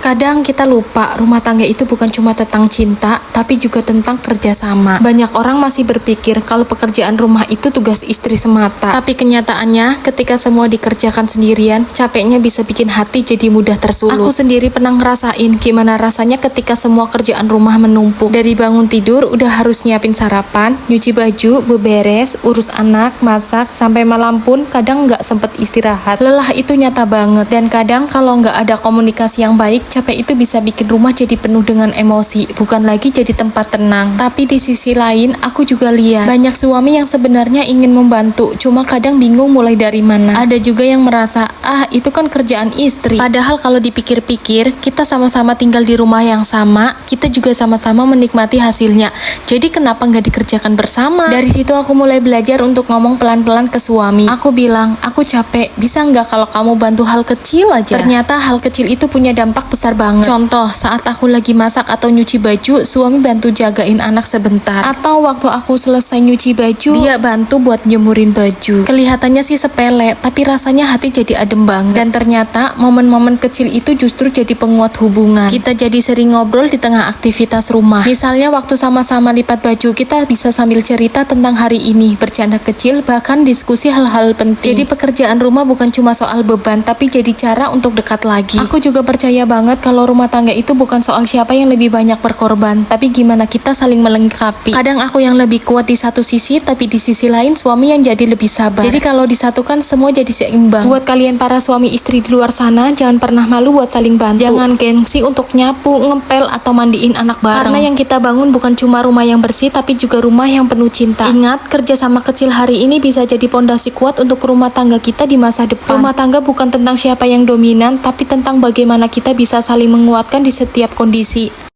Terkadang kita lupa rumah tangga itu bukan cuma tentang cinta, tapi juga tentang kerjasama. Banyak orang masih berpikir kalau pekerjaan rumah itu tugas istri semata. Tapi kenyataannya, ketika semua dikerjakan sendirian, capeknya bisa bikin hati jadi mudah tersulut. Aku sendiri pernah ngerasain gimana rasanya ketika semua kerjaan rumah menumpuk. Dari bangun tidur, udah harus nyiapin sarapan, nyuci baju, beberes, urus anak, masak, sampai malam pun kadang nggak sempet istirahat. Lelah itu nyata banget. Dan kadang kalau nggak ada komunikasi yang baik, capek itu bisa bikin rumah jadi penuh dengan emosi, bukan lagi jadi tempat tenang. Tapi di sisi lain, aku juga lihat banyak suami yang sebenarnya ingin membantu, cuma kadang bingung mulai dari mana. Ada juga yang merasa, itu kan kerjaan istri. Padahal kalau dipikir-pikir, kita sama-sama tinggal di rumah yang sama, kita juga sama-sama menikmati hasilnya. Jadi kenapa nggak dikerjakan bersama? Dari situ aku mulai belajar untuk ngomong pelan-pelan ke suami. Aku bilang, aku capek, bisa nggak kalau kamu bantu hal kecil aja? Ternyata hal kecil itu punya dampak besar banget. Contoh, saat aku lagi masak atau nyuci baju, suami bantu jagain anak sebentar. Atau waktu aku selesai nyuci baju, dia bantu buat jemurin baju. Kelihatannya sih sepele, tapi rasanya hati jadi adem banget. Dan ternyata momen-momen kecil itu justru jadi penguat hubungan. Kita jadi sering ngobrol di tengah aktivitas rumah. Misalnya waktu sama-sama lipat baju, kita bisa sambil cerita tentang hari ini, bercanda kecil, bahkan diskusi hal-hal penting. Jadi pekerjaan rumah bukan cuma soal beban, tapi jadi cara untuk dekat lagi. Aku juga percaya banget kalau rumah tangga itu bukan soal siapa yang lebih banyak berkorban, tapi gimana kita saling melengkapi. Kadang aku yang lebih kuat di satu sisi, tapi di sisi lain suami yang jadi lebih sabar. Jadi kalau disatukan semua jadi seimbang. Buat kalian para suami istri di luar sana, jangan pernah malu buat saling bantu. Jangan gengsi untuk nyapu, ngepel, atau mandiin anak bareng. Karena yang kita bangun bukan cuma rumah yang bersih, tapi juga rumah yang penuh cinta. Ingat, kerjasama kecil hari ini bisa jadi pondasi kuat untuk rumah tangga kita di masa depan. Rumah tangga bukan tentang siapa yang dominan, tapi tentang bagaimana kita bisa saling menguatkan di setiap kondisi.